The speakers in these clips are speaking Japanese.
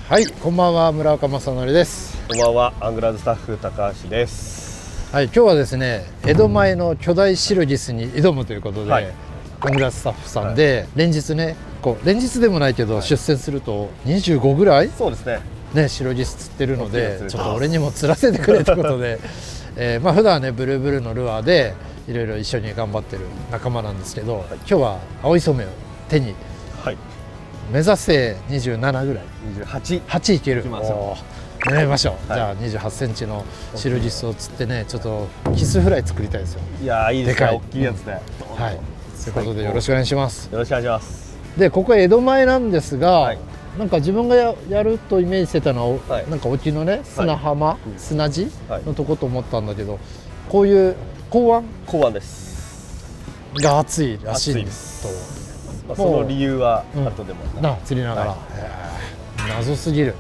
はい、こんばんは、村岡正則です。こんばんは、アングラーズスタッフ高橋です。はい、今日はですね、江戸前の巨大シロギスに挑むということで、アングラーズスタッフさんで、連日ね、連日でもないけど、出船すると25ぐらい、そうですね。ね、シロギス釣ってるので、ちょっと俺にも釣らせてくれということで、まあ普段はね、ブルーブルーのルアーでいろいろ一緒に頑張ってる仲間なんですけど、今日は青い染めを手に、目指せ27ぐらい、8いける。狙いましょう。じゃあ28センチのシロギスを釣ってね、ちょっとキスフライ作りたいですよ。いやー、いいですね。大きいやつで。はい。ということでよろしくお願いします。よろしくお願いします。で、ここは江戸前なんですが、なんか自分がやるとイメージしてたのは、なんか沖のね、砂浜、砂地のとこと思ったんだけど、こういう港湾ですが熱いらしいんですと。その理由は後でも釣りながら、謎すぎる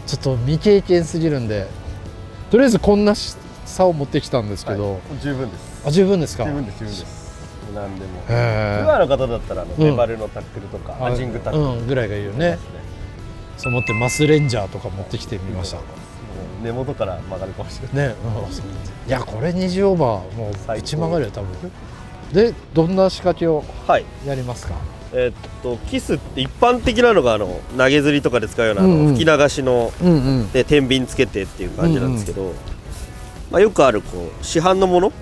ちょっと未経験すぎるんで、とりあえずこんな竿を持ってきたんですけど、十分です。あ、十分ですか。十分です。何でも。ルアーの方だったらメバルのタックルとかアジングタックルぐらいがいいよね。そう思ってマスレンジャーとか持ってきてみました。根元から曲がるかもしれないね。いや、これ20オーバーもう打ち曲がるよ多分。で、どんな仕掛けをやりますか。キスって一般的なのが投げ釣りとかで使うような吹き流しので天秤つけてっていう感じなんですけど、まあよくある市販のもの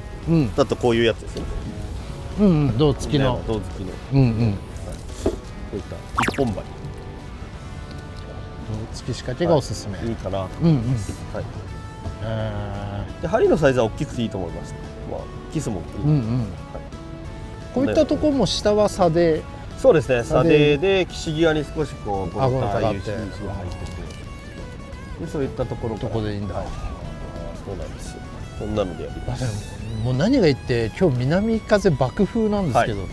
だとこういうやつですね。胴付きの。胴付きの。こういった一本針。胴付き仕掛けがおすすめ。いいかな。で針のサイズは大きくていいと思います。まあキスも大きい。こういったところも下は差で。そうですね。差で岸際に少しこう顎がかかって、でそういったところでいいんだ。そうなんですよ。こんなのでやります。もう何が言って今日南風爆風なんですけど、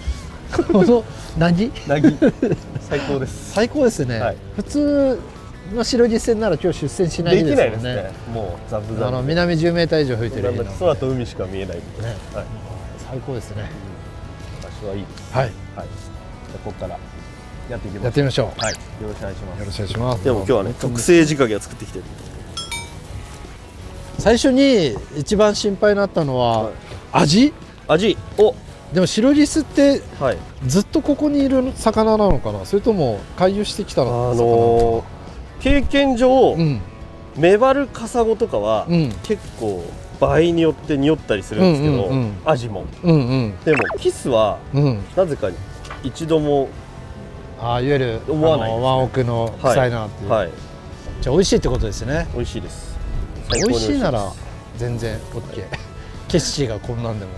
この凪最高です。最高ですね。普通のシロギス船なら今日出船しないですよね。もうザブザブ。南10メーター以上吹いてる日なので。空と海しか見えないんで。最高ですね。場所はいいです。はい。ここからやっていきます。やってみましょう。はい。よろしくお願いします。よろしくお願いします。でも今日はね、特製仕掛けを作ってきてる。最初に一番心配になったのは味。でもシロギスってずっとここにいる魚なのかな、それとも回遊してきたのかな。経験上、メバルカサゴとかは結構場合によって匂ったりするんですけど、アジも。でもキスはなぜか一度もいわゆる思わないですね。ワンオクの臭いなっていう。じゃあ美味しいってことですね。美味しいです。美味しいなら全然 OK。景色がこんなんでも。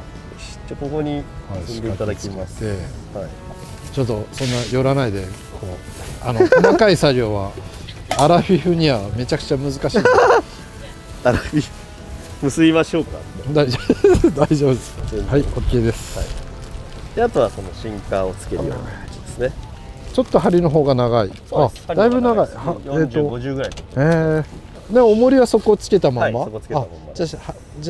じゃあここに積んでいただきます。ちょっとそんな寄らないで、細かい作業はアラフィフにはめちゃくちゃ難しい。アラフィフ結びましょうか。大丈夫です。はい、OK です。で、あとはそのシンカーをつけるような感じですね。ちょっと針の方が長い。だいぶ長い。40、50ぐらい。で、重りはそこをつけたまま。じゃあ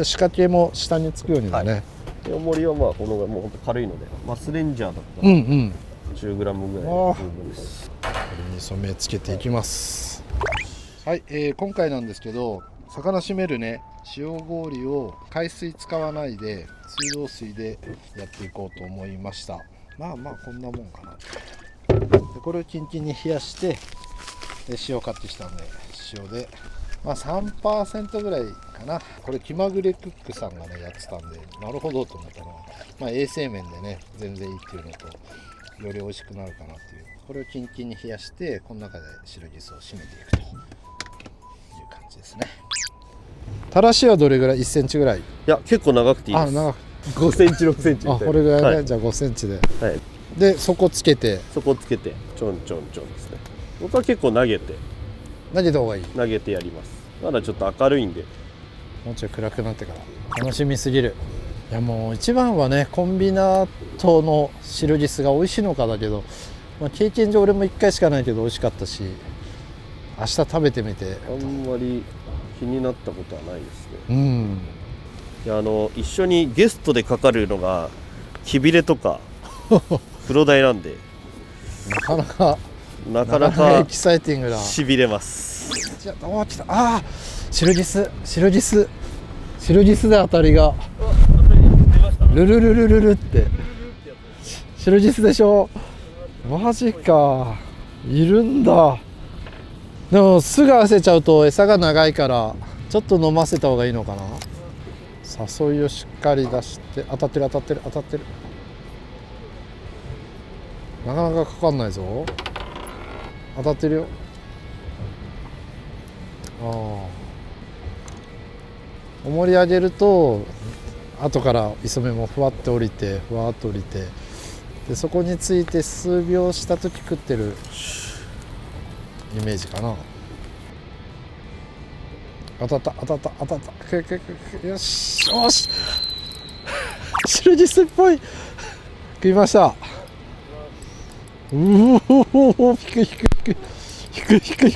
仕掛けも下につくようにだね。重りはまあこのぐらい、もう本当軽いので、マスレンジャーだったら10グラムぐらい十分です。これに染めつけていきます。はい、今回なんですけど、魚締めるね、塩氷を海水使わないで水道水でやっていこうと思いました。まあこんなもんかな。でこれをキンキンに冷やして、で塩買ってきたんで、塩で3% ぐらいかな。これ気まぐれクックさんがねやってたんで、なるほどと思ったのは、衛生面でね全然いいっていうのと、より美味しくなるかなっていう。これをキンキンに冷やして、この中でシロギスを締めていくという感じですね。たらしはどれぐらい？1センチぐらい？いや、結構長くていいです。5センチ6センチみたいな。これぐらいね。じゃあ5センチで。で底つけてちょんちょんですね。僕は結構投げた方がいい。投げてやります。まだちょっと明るいんで、もうちょい暗くなってから楽しみすぎる。いや、もう一番はね、コンビナートのシロギスが美味しいのかだけど、経験上俺も1回しかないけど美味しかったし、明日食べてみてあんまり気になったことはないですね。いや、一緒にゲストでかかるのがキビレとか黒鯛なんで、なかなかなかなエかキサイティングだ。しびれます。じゃあ、おー、来た。ああ、白ギスで当たりがルルルルルルって白ギスでしょ。マジか、いるんだ。でもすぐ合わせちゃうと餌が長いからちょっと飲ませた方がいいのかな。誘いをしっかり出して、当たってるなかなかかかんないぞ。当たってるよ。ああ、重り上げると後から磯目もふわっと降りてでそこについて数秒した時食ってるイメージかな。当たったよし白ギスっぽい。食いました。うお、引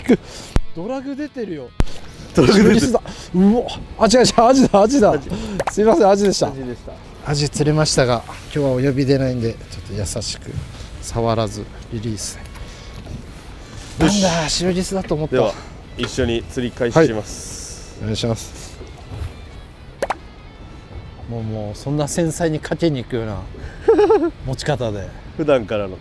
くドラグ出てるよ。ドラグ出てる。だ。うお、あ、違う、アジだ。すいません、アジでした。アジ釣れましたが、今日はお呼び出ないんで、ちょっと優しく触らずリリース。なんだ、白ギスだと思った。では一緒に釣り開始します。お願いします。もうそんな繊細にかけに行くような持ち方で。普段からの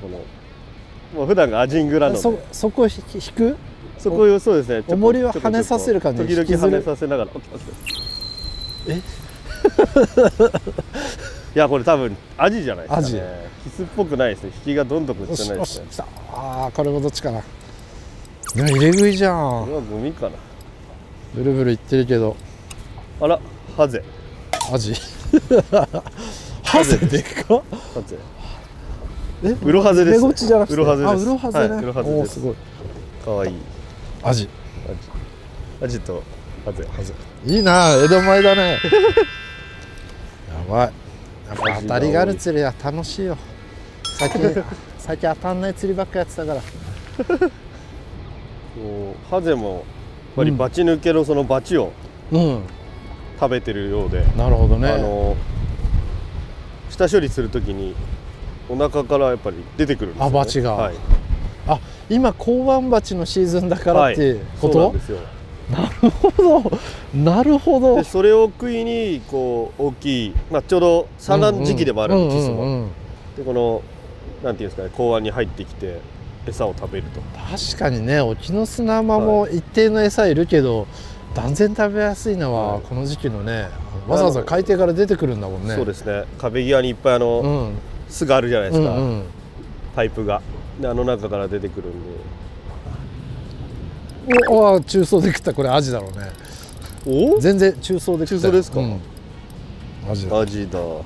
もう普段がアジングなので、そこ引く。そこをそうですね。重りは跳ねさせる感じ。時々跳ねさせながら。え？いや、これ多分アジじゃないですかね。キスっぽくないですね。引きがどんどんくっつかないですね。ああ、これもどっちかな。でも入れ食いじゃん。これはゴミかな。ブルブルいってるけど。あら、ハゼ。アジ。ハゼでか？ハゼ。ウロハゼです。目ゴチじゃなくて。ウロハゼです。あ、ウロハゼね。ウロハゼです。すごい。可愛い。アジとハゼ。いいな、江戸前だね。やばい。やっぱ当たりがある釣りは楽しいよ。最近当たんない釣りばっかやってたから。ハゼもやっぱりバチ抜けのそのバチを食べてるようで、なるほどね。下処理するときにお腹からやっぱり出てくるんですよね。バチが。はい、あ、今交番バチのシーズンだからっていうこと？そうなんですよ。なるほど。でそれを食いにこう大きい、ちょうど産卵時期でもあるんです、キスも。でこのなんていうんですかね、港湾に入ってきて餌を食べると。確かにね、沖ノ砂浜も一定の餌いるけど、断然食べやすいのはこの時期のね、わざわざ海底から出てくるんだもんね。そうですね。壁際にいっぱい巣があるじゃないですか、パイプが。で中から出てくるんで。お、中層で食った。これアジだろうね。お、全然中層で食った。中層ですか？アジだ。大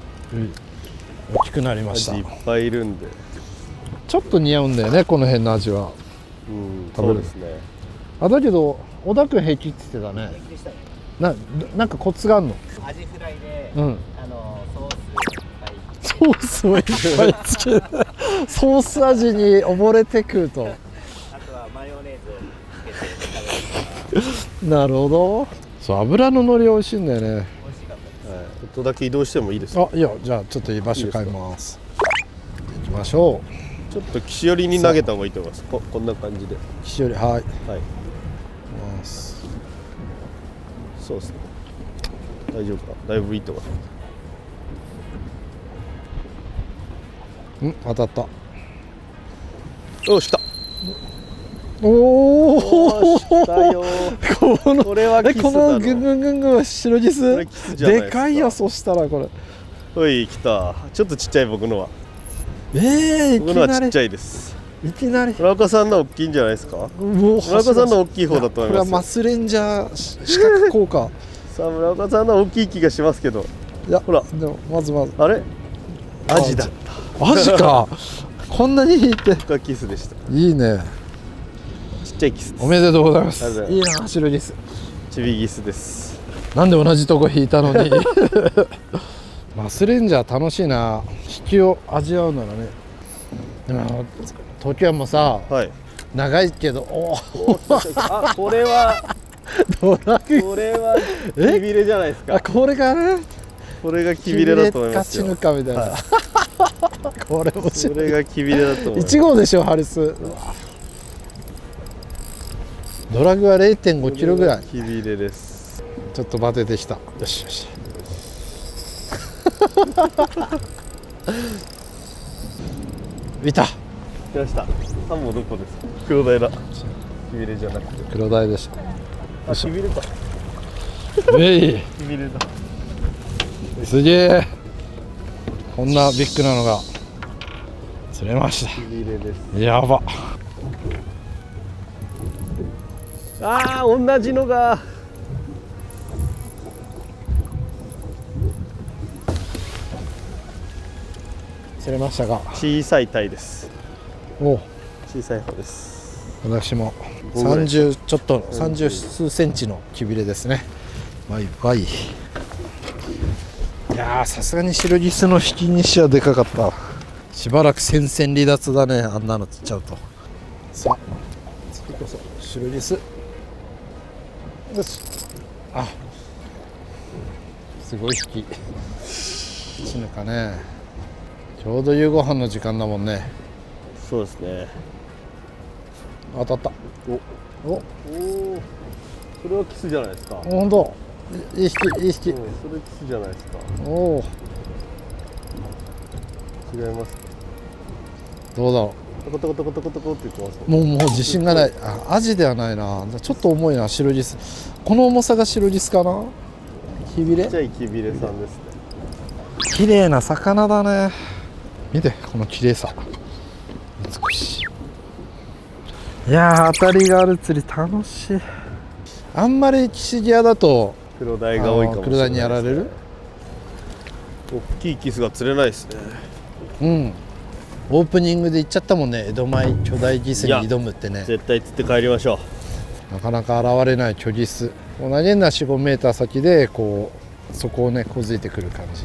きくなりました。アジいっぱいいるんでちょっと似合うんだよね、この辺のアジは。そうですね。だけど小田君平気って言ってたね。なんかコツがあるの？アジフライで、ソースをいっぱいつける。ソース味に溺れて食うと。あとはマヨネーズをつけて食べる。なるほど。そう、油の海苔美味しいんだよね。美味しかったです。ちょっとだけ移動してもいいですか？いや、じゃあちょっといい場所変えます。行きましょう。ちょっと岸寄りに投げた方がいいと思います。こんな感じで。岸寄り、はい。そうですね。大丈夫か。だいぶいいと思います。当たった。お、来た。おお。来たよ。これはキスだろ。このぐんぐんは白ギス。でかいよ、そしたらこれ。おい、来た。ちょっとちっちゃい僕のは。僕のはちっちゃいです。いきなり。村岡さんの大きいんじゃないですか。村岡さんの大きい方だと思います。これはマスレンジャー視覚効果。さあ、村岡さんの大きい気がしますけど。いや、ほら、でもまずあれ。アジだった。アジか。こんなに引いて。キスでした。いいね。ちっちゃいキスです。おめでとうございます。いいな、白ギス。ちびギスです。なんで同じとこ引いたのに。マスレンジャー楽しいな。引きを味わうならね。でも東京もさ、長いけど、あ、これはドラグ。これはキビレじゃないですか。これがね。これがキビレだと思いますよ。死ぬかみたいな。これ面白い。これがキビレだと思います。1号でしょ、ハリス。ドラグは 0.5 キロぐらい。きびれです。ちょっとバテてきた。よしよしいた。来ました。サンモどこですか？黒鯛だ。きびれじゃなくて。黒鯛でしあ、きびれか。た。えい、きびれだ。すげえ。こんなビッグなのが釣れましきびれです。た。やば。ああ、同じのが。釣れましたか？小さい鯛です。お、小さい方です。私も5ぐらい30ちょっと30数センチのきびれですね。バイバイ。いやー、さすがに白ギスの引きにしはでかかった。しばらく戦線離脱だね、あんなの釣っちゃうと。さあ次こそ白ギス。よし。あ、すごい引き。死ぬかね。ちょうど夕ご飯の時間だもんね。そうですね。当たった。おおお、それはキスじゃないですか。ほんといい引き、いい引き。それキスじゃないですか。おお、違います。どうだろトコトコトコトコトコって言ってます。う。もう自信がない。あ、アジではないな。ちょっと重いな、白ギス。この重さが白ギスかな。きびれちっちゃいきびれさんですね。綺麗な魚だね。見てこの綺麗さ、美しい。いやー、当たりがある釣り楽しい。あんまり岸際だと黒鯛が多いかもしれないですね。黒鯛にやられる。大きいキスが釣れないですね。うん、オープニングで言っちゃったもんね、江戸前巨大ギスに挑むってね。絶対釣って帰りましょなかなか現れない巨ギス。投げるのは 4,5 メーター先でこうそこをねこづいてくる感じ。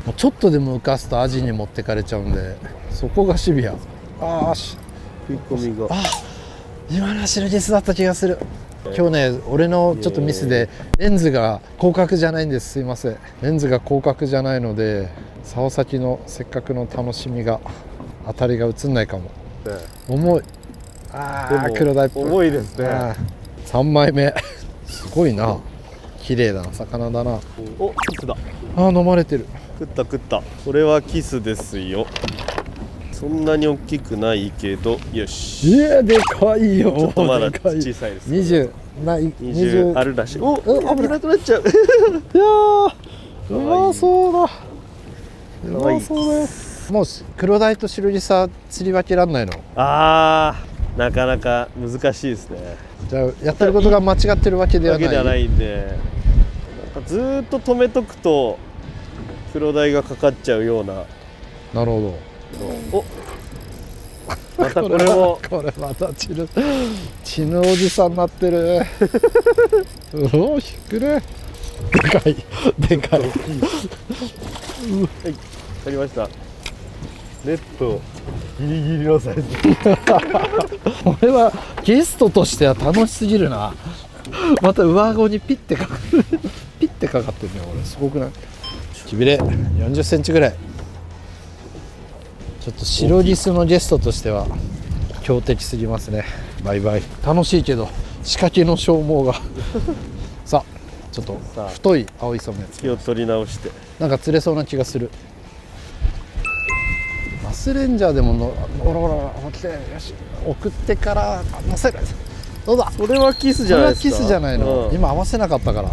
もうちょっとでも浮かすとアジに持ってかれちゃうんで、そこがシビア。あーし、う。食い込みが。あ、今のは白ギスだった気がする。今日ね、俺のちょっとミスでレンズが広角じゃないんです。すいません。レンズが広角じゃないので、竿先のせっかくの楽しみが、当たりが映んないかも。重い。ああ、でも黒鯛っぽい。重いですね。あー、3枚目。すごいな。綺麗だな、魚だな。お、キスだ。あー、飲まれてる。食った食った。これはキスですよ。そんなに大きくないけど、よし。いや、でかいよ。ちょっとまだでかい。小さいです。 20ない20あるらしい。お、危なくなっちゃう。いやー、うまそうだ。うまそうだよ。もう黒鯛と白ギスは釣り分けらんないの？あー、なかなか難しいですね。じゃあやってることが間違ってるわけではない。わけではないんで、なんかずーっと止めとくと黒鯛がかかっちゃうような。なるほど。お、またこれもこれまた血のおじさんになってる。おお、引くね。でかいでかい。はい、ありました。ネットギリギリのサイズ。これはゲストとしては楽しすぎるな。また上顎にピッてかかる。ピッてかかってるね。これすごくない？きびれ40センチぐらい。ちょっと白ギスのゲストとしては強敵すぎますね。バイバイ。楽しいけど仕掛けの消耗が。さあ、ちょっと太い青い染め気を取り直して。なんか釣れそうな気がする。マスレンジャーでものほらほらほら来て、よし、送ってから乗せる。どうだ。それはキスじゃないですか。それはキスじゃないの、うん、今合わせなかったから。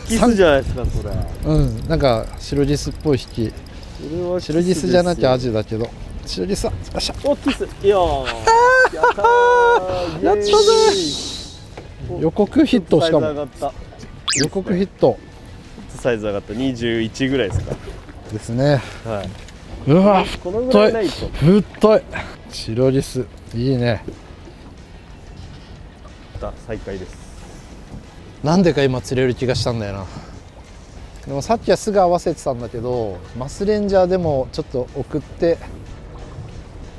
キスじゃないですかそれ。うん、なんか白ギスっぽい引き。それは白ギスじゃなきゃアジ。ジだけど、白ギスはよっしゃ。お、キス。いやー、やったー、やったぜ。予告ヒット。しかもサイズ上がった。予告ヒットサイズ上がった。21ぐらいですか。ですね。はい。うわ、このぐらい太ないいと。太い。白ギスいいね。再開です。なんでか今釣れる気がしたんだよな。でもさっきはすぐ合わせてたんだけど、マスレンジャーでもちょっと送って、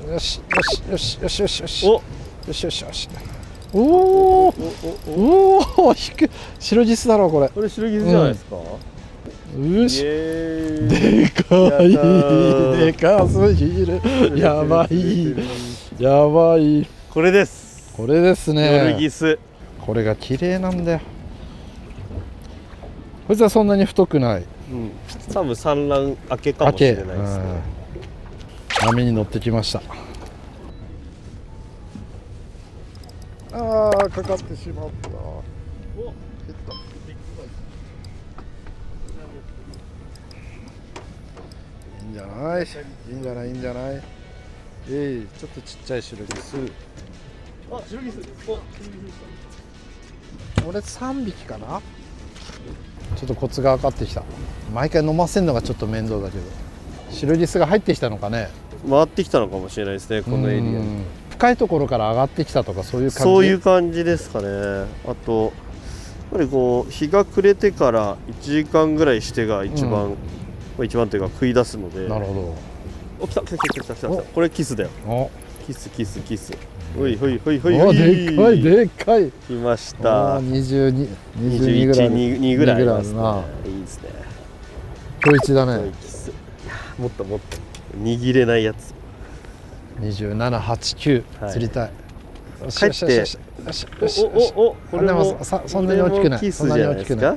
よしよしよしよしよしよしお、よしよしよし。おおおお、引く。白ギスだろこれ。これ白ギスじゃないですか。よし。イエーイ。でかい。でかすぎる。やばい。やばい。これです。これですね。夜ギス。これが綺麗なんだよ。こいつはそんなに太くない。多分産卵明けかもしれないですね。波に乗ってきました。ああ、かかってしまった。いいんじゃない、いいんじゃない、いいんじゃない。ちょっとちっちゃいシロギス。あ、シロギス。俺3匹かな。ちょっとコツが分かってきた。毎回飲ませるのがちょっと面倒だけど、シロギスが入ってきたのかね。回ってきたのかもしれないですね、このエリアに。深いところから上がってきたとか、そういう感じ。そういう感じですかね。あとやっぱりこう日が暮れてから1時間ぐらいしてが一番、一番というか食い出すので。なるほど。お、来た。これキスだよ。お、キス。ほい。お、でっかい。来ました。22ぐらい。2ぐらいありますね。いいですね。今日一だね。キス。もっと握れないやつ。27、8、9釣りたい。帰ってお、これもそんなに大きくない。キスじゃないですか。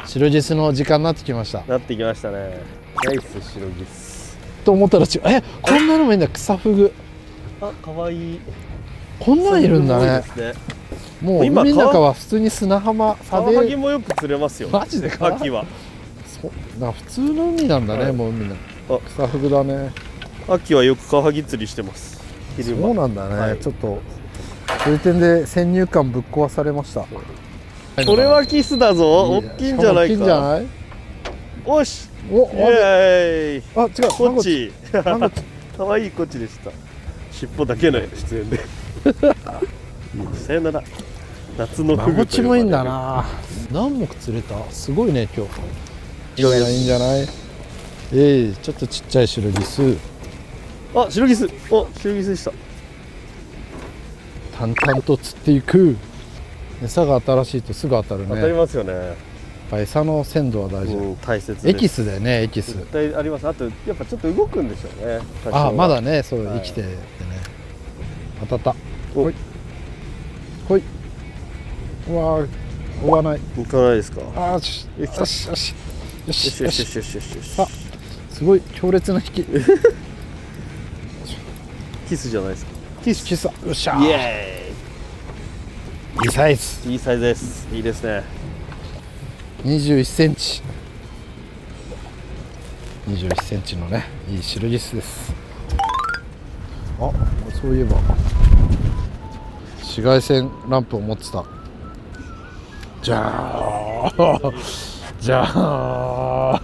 シロギスの時間になってきました。なってきましたね。ナイスシロギスと思ったらこんなのもいいんだ。クサフグ。あ、かわいい。こんなんいるんだね。もう海の中は普通に砂浜。カワハギもよく釣れますよ。マジで。秋は普通の海なんだね。もう海のクサフグだね。秋はよくカワハギ釣りしてます。そうなんだね。ちょっとそういう点で先入観ぶっ壊されました。これはキスだぞ。大きいんじゃないか。おし、イエーイ。あ、違う、こっち。かわいいこっちでした。尻尾だけの出演で。さよなら。夏のフグ。こっちもいいんだな。何目釣れた。すごいね今日。いいんじゃない。ちょっとちっちゃいシロギス。あ、シロギス。お、シロギスでした。淡々と釣っていく。餌が新しいとすぐ当たるね。当たりますよね。餌の鮮度は大事。大切です。エキスだよね、エキス。絶対あります。あとやっぱちょっと動くんでしょうね。あ、まだね、そう生きててね。当たった。ほい。ほい。うわ、追わない。行かないですか。あ、よし。さ、すごい強烈な引き。キスじゃないですか。キス。よっしゃ。イエーイ。いいサイズ。いいサイズです。いいですね。21センチ。21センチのね、いいシロギスです。あ、そういえば紫外線ランプを持ってた。じゃーじゃー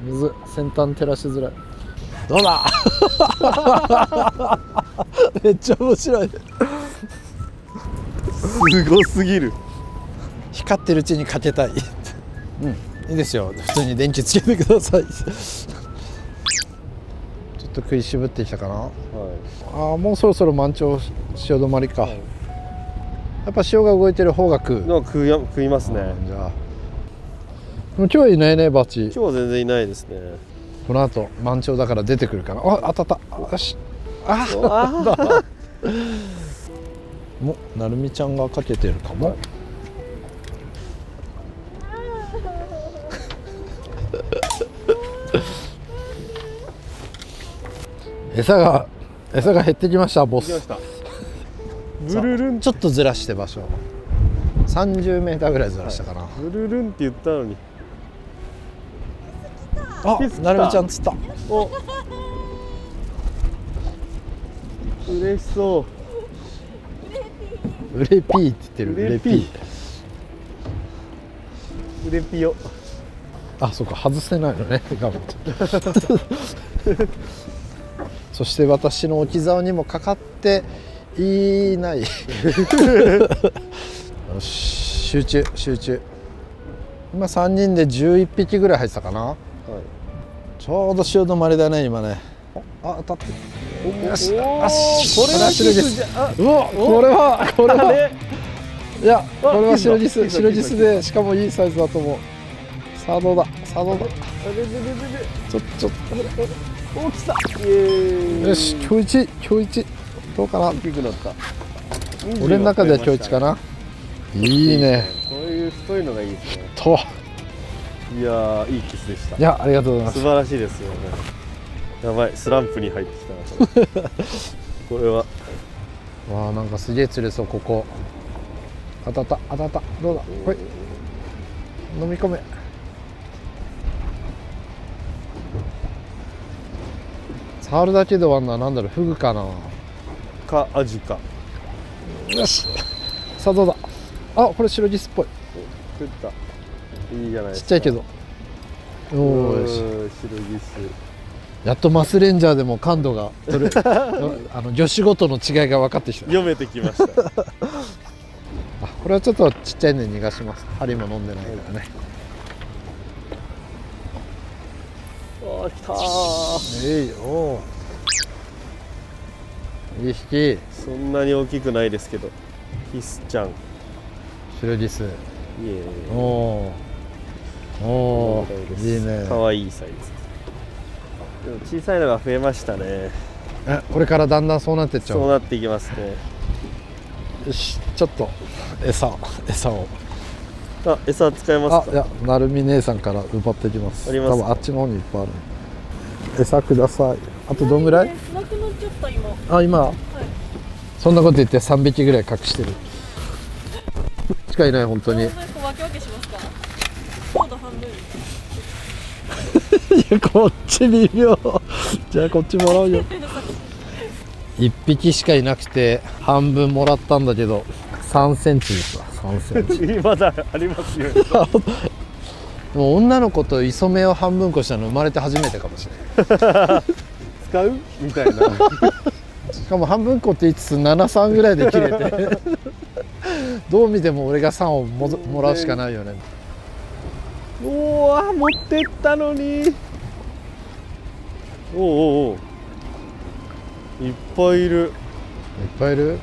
むず先端照らしづらい。どうだめっちゃ面白い。すごすぎる。光ってるうちにかけたい。いいですよ。普通に電気つけてください。ちょっと食いしぶってきたかな。もうそろそろ満潮潮止まりか。やっぱ潮が動いてる方が食いますね。じゃあ。でも今日はいないね、バチ。今日は全然いないですね。この後満潮だから出てくるかな。あ、当たった。よし。もうなるみちゃんがかけてるかも。餌が減ってきました、ボス。ブルルン。ちょっとずらして場所。30メーターぐらいずらしたかな。ブルルンって言ったのに。あ、なるみちゃん釣った。お。嬉しそう。うれぴーって言ってる。うれぴー。うれぴよ。あ、そうか、外せないのね。頑張って。そして私の置き竿にもかかっていない。よし、集中。今3人で11匹ぐらい入ってたかな。ちょうど潮止まりだね今ね。あ、当たって。よし、これはシロギス。うわ、これはいや、これはシロギスで、しかもいいサイズだと思う。さあどうだ。ちょっとお、来た。イエーイ。よし、今日一どうかな。大きくなった。俺の中では今日一かないいね。こういう太いのがいいですね。といやー、いいキスでした。いやありがとうございます。素晴らしいですよね。やばい、スランプに入ってきたなこれ。これはわあなんかすげえ釣れそう。ここ当たった当たった。どうだほい飲み込め。触るだけで終わんのはなんだろう、フグかな。かアジか。よしさあどうだ。あこれ白ギスっぽい。食った。いいじゃないですか。ちっちゃいけど。おーし白ギス。やっとマスレンジャーでも感度が取れ魚種ごとの違いが分かってきた。読めてきました。あこれはちょっとちっちゃいんで逃がします。針も飲んでないからね。あー、来たー。おーいい引き。そんなに大きくないですけど。キスちゃん。白ギス。イエーイ。おーおーいいね。かわいいサイズ。でも小さいのが増えましたね。これからだんだんそうなってっちゃう。そうなっていきますね。よしちょっと餌をあ、餌使えますか。いやなるみ姉さんから奪ってきます。ありますか。多分あっちの方にいっぱいある。餌ください。あとどんぐらい。なくなっちゃった今。今、そんなこと言って3匹ぐらい隠してるしかいない本当に。分け分けしますか。コード半分。いやこっち微妙じゃあこっちもらうよ1匹しかいなくて半分もらったんだけど3センチですわ。3センチまだありますよ。でも女の子と磯目を半分こしたの生まれて初めてかもしれない使うみたいな。しかも半分こって言いつつ73ぐらいで切れてどう見ても俺が3をもらうしかないよね。おお、持ってったのに。おお、いっぱいいる。いっぱいいる。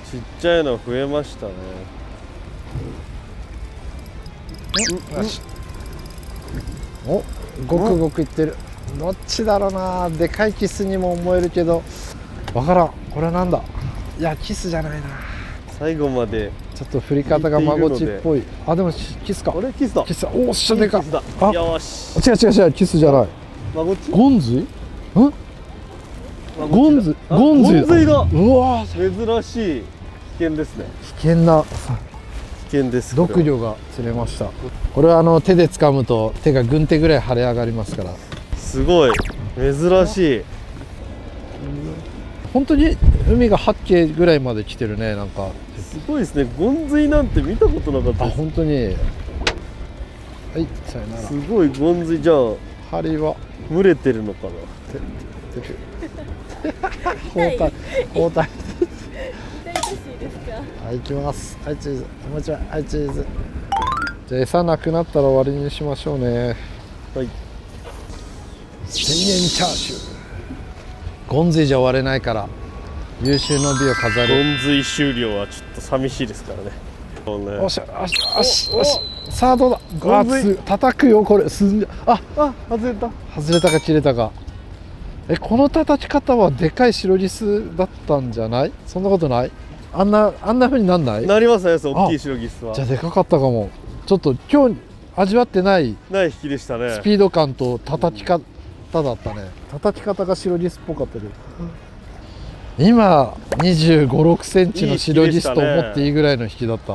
ちっちゃいの増えましたね。よしおごくごくいってる。どっちだろうな。でかいキスにも思えるけどわからん。これはなんだ。いやキスじゃないな。最後まで。ちょっと振り方が孫ちっぽい。あでもキスか。あれキスだ。キス。おっしゃでかっ。キスだ。あよーし。違う違う違うキスじゃない。孫っち。ゴンズイんゴンズあゴンズイだ。うわ珍しい。危険ですね。危険な危険です。毒魚が釣れました。これは手で掴むと手が軍手ぐらい腫れ上がりますから。すごい珍しい。本当に海が8景ぐらいまで来てるね。なんかすごいですね。ゴンズイなんて見たことなかったです。本当に。はいさよなら。すごいゴンズイ。じゃあ針は群れてるのかな。包帯包帯。痛々しいですか。はい行きます。はいチーズもう一枚。はいチーズ。じゃあ餌なくなったら終わりにしましょうね。はい。1000円チャーシュー。ゴンズイじゃ終われないから優秀の美を飾ゴる。ンズイ終了はちょっと寂しいですからね。そうね。おっしゃよしよしよし。さあどうだ。ゴンズイ叩くよこれ。すんじゃ外れた。外れたか切れたか。この叩き方はでかい白ギスだったんじゃない？そんなことない？あんな風になんない？なりますね。大きい白ギスは。じゃあでかかったかも。ちょっと今日味わってないない引きでしたね。スピード感と叩き方だったね。叩き方が白ギスっぽかったけど、今25、6センチの白ギスと思っていいぐらいの引きだった。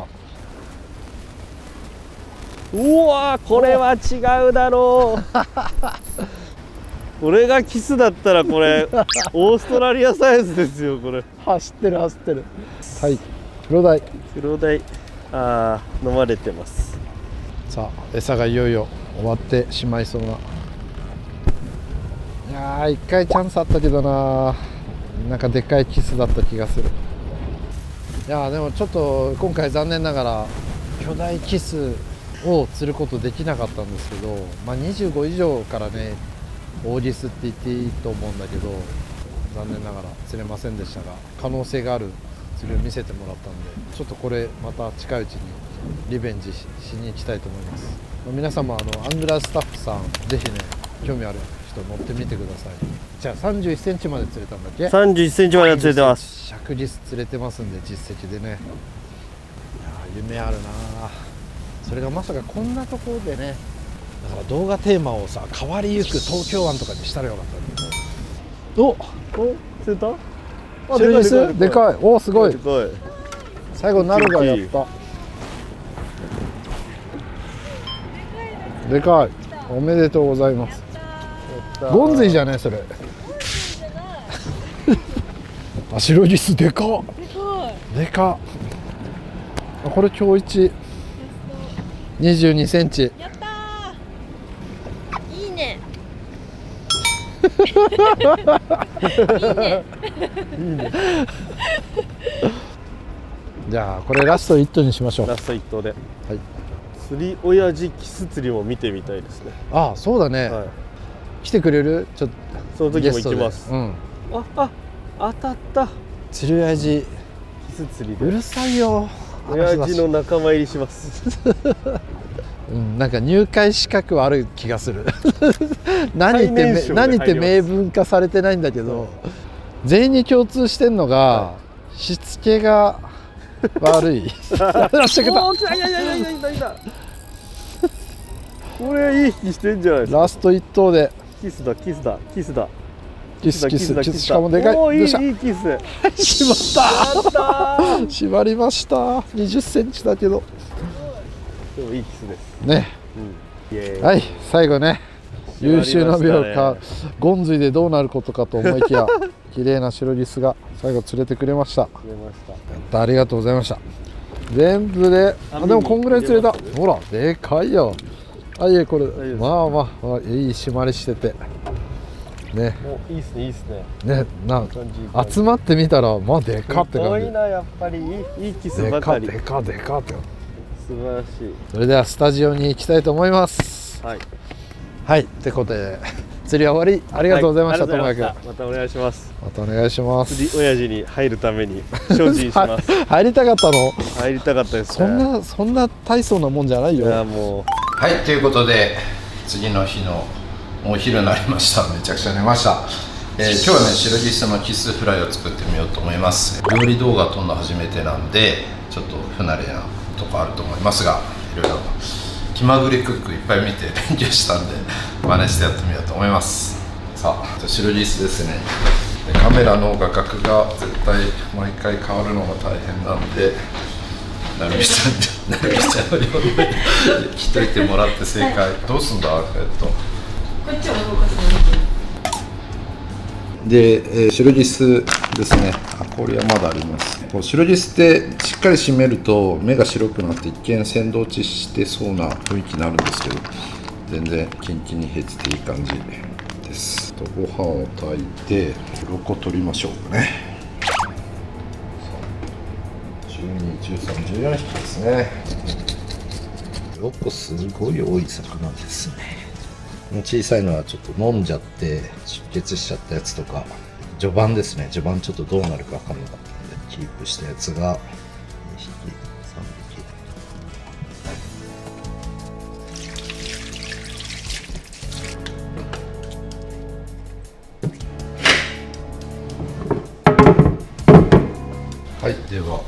うわー、これは違うだろう。これがキスだったらこれオーストラリアサイズですよ。これ走ってる走ってる。はい黒鯛。黒鯛。飲まれてます。さあ餌がいよいよ終わってしまいそうな。いやー1回チャンスあったけどな。なんかでっかいキスだった気がする。いやーでもちょっと今回残念ながら巨大キスを釣ることできなかったんですけど、25以上からね大ギスって言っていいと思うんだけど、残念ながら釣れませんでしたが可能性がある釣りを見せてもらったんで、ちょっとこれまた近いうちにリベンジ しに行きたいと思います。皆様アングラースタッフさんぜひね興味あるちょっと乗ってみてください。じゃあ31センチまで釣れたんだっけ。31センチまでは釣れてます。尺実釣れてますんで、実績でね。いやー夢あるな。それがまさかこんなところでね。だから動画テーマをさ、変わりゆく東京湾とかにしたらよかったんだけど。お釣れた？白リスでかい。おすごい。でかい。最後なるがやった。でかい。おめでとうございます。ゴンズイじゃないそれ。あ、白リスでかっ。でかっ。これ今日22センチ。やったー。いいね。いいね。じゃあこれラスト1頭にしましょう。ラスト1頭で。はい。釣り親父キス釣りも見てみたいですね。ああ、そうだね。はい。来てくれる？ちょっとその時も行きます。うん。当たった。釣り親父キス釣りで。うるさいよ。親父の仲間入りします。うん、なんか入会資格はある気がする。何って最年少で入ります明文化されてないんだけど、全員に共通してんのが、しつけが悪い。おー、来た。いた。これいい引きしてんじゃないですか。ラスト1投でキスだ。キスしかもでかい。おー、どうした？いいキス。しまった。やった縛りました。20センチだけどー。でもいいキスですね。イエーイ。はい、最後ね、優秀な秒ねかゴンズイでどうなることかと思いきや、綺麗な白リスが最後釣れてくれました。釣れました。やった、ありがとうございました。全部で、でもこんぐらい釣れた。ほら、でかいよ。あ、いえ、これ、まあ、いい締まりしてて。ね、お、いいっすね。ね、感じ集まってみたら、まあ、でかってすご感じ。いな、やっぱりいいキスでかっ、ばかり。でかって。素晴らしい。それではスタジオに行きたいと思います。はい。はい、ってことで、釣りは終わり。ありがとうございました、ともやくん。またお願いします。またお願いします。釣り親父に入るために精進します。入りたかったの？入りたかったですね。そんな大層なもんじゃないよ。いや、もう。はい、ということで次の日のお昼になりました。めちゃくちゃ寝ました。今日はね、白リスのキスフライを作ってみようと思います。料理動画撮るの初めてなんでちょっと不慣れなとこあると思いますが、いろいろ気まぐれクックいっぱい見て勉強したんで真似してやってみようと思います。さあ、白リスですね。でカメラの画角が絶対毎回変わるのが大変なんで、なるみちゃんのように来といてもらって正解、はい、どうすんだ。こっちを動かすで、白リスですね。あ、これはまだあります。こう白リスってしっかり締めると目が白くなって一見鮮度落ちしてそうな雰囲気になるんですけど、全然キンキンに冷えてていい感じです。ご飯を炊いて鱗取りましょうかね。12、13、14匹ですね。鱗すごい多い魚ですね。小さいのはちょっと飲んじゃって出血しちゃったやつとか、序盤ですね。序盤ちょっとどうなるか分かんなかったんでキープしたやつが2匹3匹。はい、では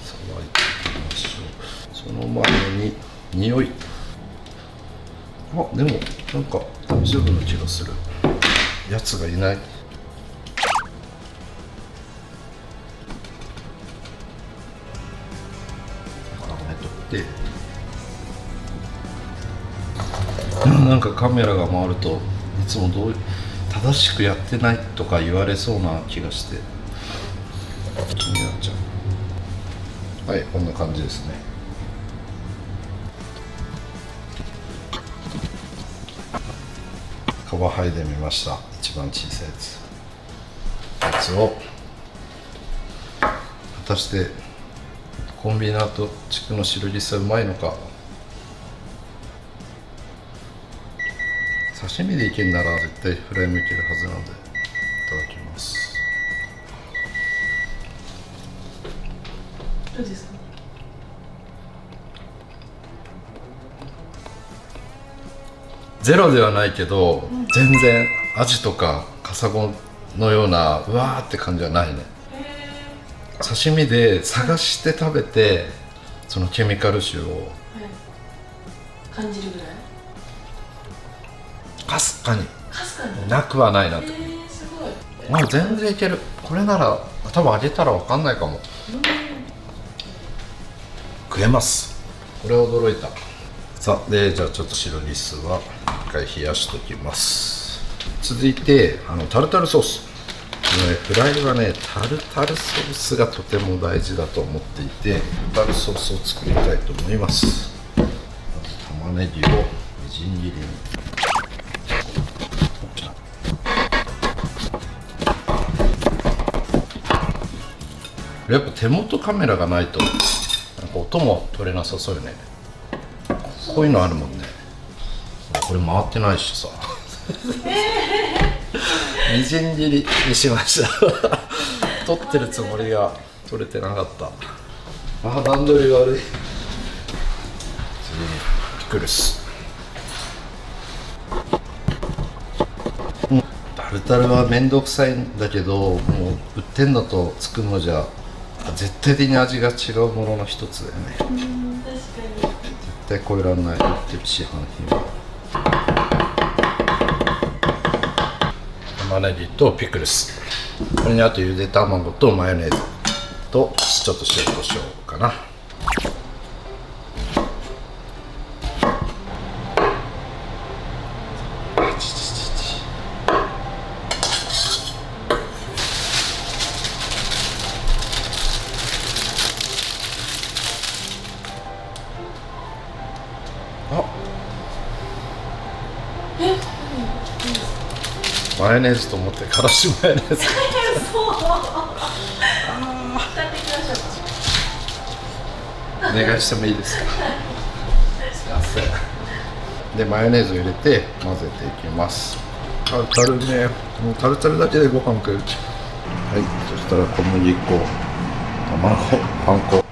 さばいていきましょう。その前に匂い。あ、でもなんか大丈夫な気がする。やつがいない。取ってなんかカメラが回るといつも正しくやってないとか言われそうな気がして気になっちゃう。はい、こんな感じですね。皮剥いでみました。一番小さいやつを果たしてコンビナート地区の白リスはうまいのか。刺身でいけんなら絶対フライもいけるはずなのでいただきます。どうですか？ゼロではないけど、全然アジとかカサゴのようなうわーって感じはないね。刺身で探して食べてそのケミカル臭を感じるぐらい。かすかにかすかに。なくはないなと。すごい。もう全然いける。これなら多分揚げたら分かんないかも。食えます。これ驚いた。さあでじゃあちょっと白リスは一回冷やしときます。続いてタルタルソース。フライはねタルタルソースがとても大事だと思っていて、タルタルソースを作りたいと思います。まず玉ねぎをみじん切りに。やっぱ手元カメラがないとなんか音も取れなさそうよね。こういうのあるもんね。これ回ってないしさみじん切りにしました取ってるつもりが取れてなかった。段取りが悪い。次にピクルス。タルタルはめんどくさいんだけど、もう売ってんのと作るのじゃ絶対的に味が違うものの一つだよね。確かに。絶対超えられない。売ってる市販品は玉ねぎとピクルス、これにあとゆで卵とマヨネーズとちょっと塩コショウかな。マヨネーズと思ってからしマヨネーズそう。使ってきましょう。お願いしてもいいですか。すいません。でマヨネーズを入れて混ぜていきます。タルタルね、もうタルタルだけでご飯食える。はい、そしたら小麦粉、卵、パン粉。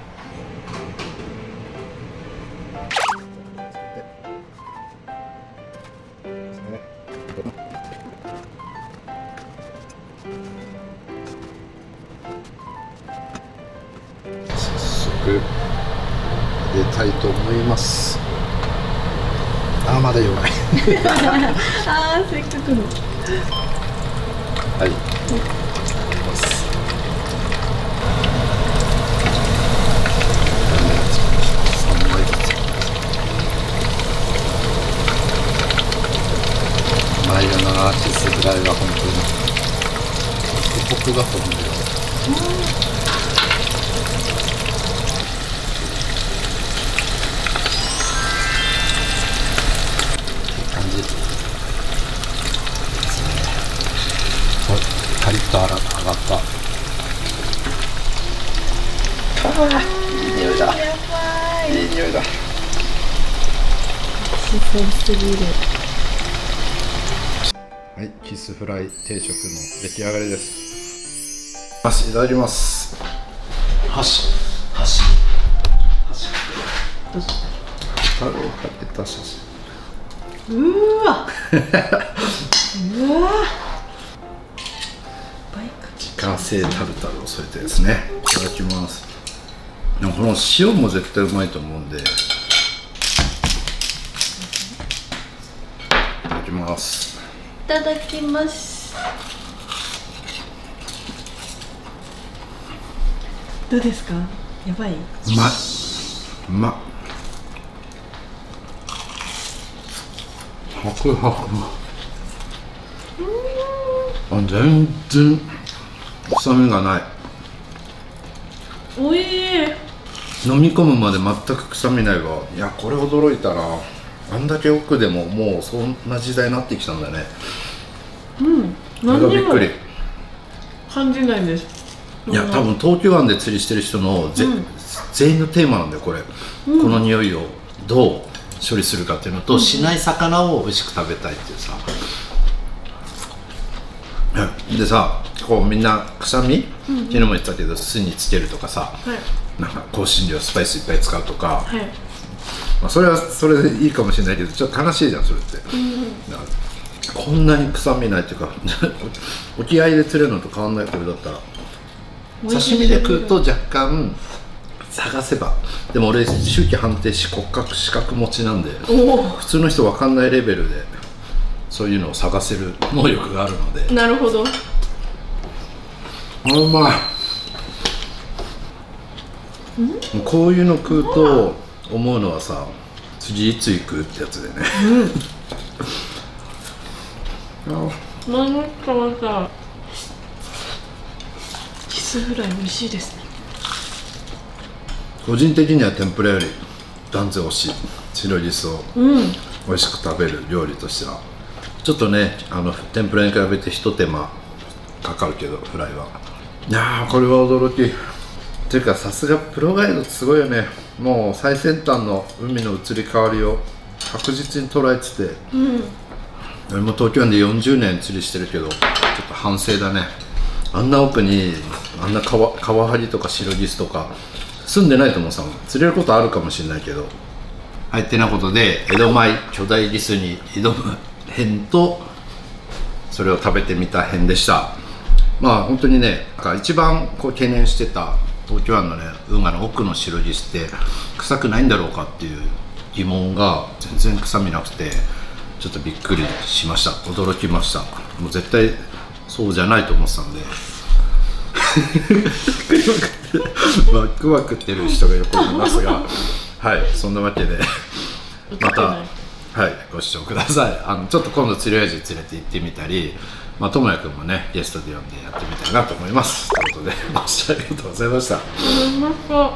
早速入れたいと思います。まだ弱いせっかくの。はい、入れます。3枚ずつ。うまいよな、キスフライは本当にホクホクだと思うよ。カリッと揚がった。いい匂いだ。いい匂いだ。しそうすぎる。はい、キスフライ定食の出来上がりです。いただきます。箸。タレをかけた写真。うわ自家製タルタルを添えてですね。いただきます。でもこの塩も絶対うまいと思うんで。いただきます。いただきます。どうですか？やばい？うまっ。ハクハク。全然臭みがない。おいしい。飲み込むまで全く臭みないわ。いや、これ驚いたな。あんだけ奥でももうそんな時代になってきたんだね。これがびっくり。感じないです。いや、多分東京湾で釣りしてる人の全員のテーマなんだよこれ、この匂いをどう処理するかっていうのと、しない魚を美味しく食べたいっていうさ。でさ、こうみんな臭み、昨日も言ってたけど酢につけるとかさ、なんか香辛料スパイスいっぱい使うとか、まあ、それはそれでいいかもしれないけどちょっと悲しいじゃんそれって、だからこんなに臭みないっていうか沖合で釣れるのと変わんないこれだったら。刺身で食うと若干探せば、でも俺周期判定士骨格資格持ちなんで普通の人分かんないレベルでそういうのを探せる能力があるので。なるほど。うまい。こういうの食うと思うのはさ、次いつ行くってやつでね。なんかまたキスフライ美味しいですね。個人的には天ぷらより断然惜しい。白ギスを美味しく食べる料理としてはちょっとね、天ぷらに比べて一手間かかるけど、フライはいやーこれは驚きっていうか、さすがプロガイドってすごいよね。もう最先端の海の移り変わりを確実に捉えてて、俺も東京湾で40年釣りしてるけどちょっと反省だね。あんな奥にあんなカワハギとか白ギスとか住んでないと思うさ、釣れることあるかもしれないけど。はい、ってなことで江戸前巨大ギスに挑む編とそれを食べてみた編でした。まあ本当にね、なんか一番こう懸念してた東京湾のね運河の奥の白ギスって臭くないんだろうかっていう疑問が全然臭みなくてちょっとびっくりしました。驚きました。もう絶対そうじゃないと思ってたんでバックバックってる人がいると思いますがはい、そんなわけでまた、はい、ご視聴ください。ちょっと今度釣り親父連れて行ってみたり、まあ、ともやくんもねゲストで呼んでやってみたいなと思います。ということでご視聴ありがとうございました。うまそう。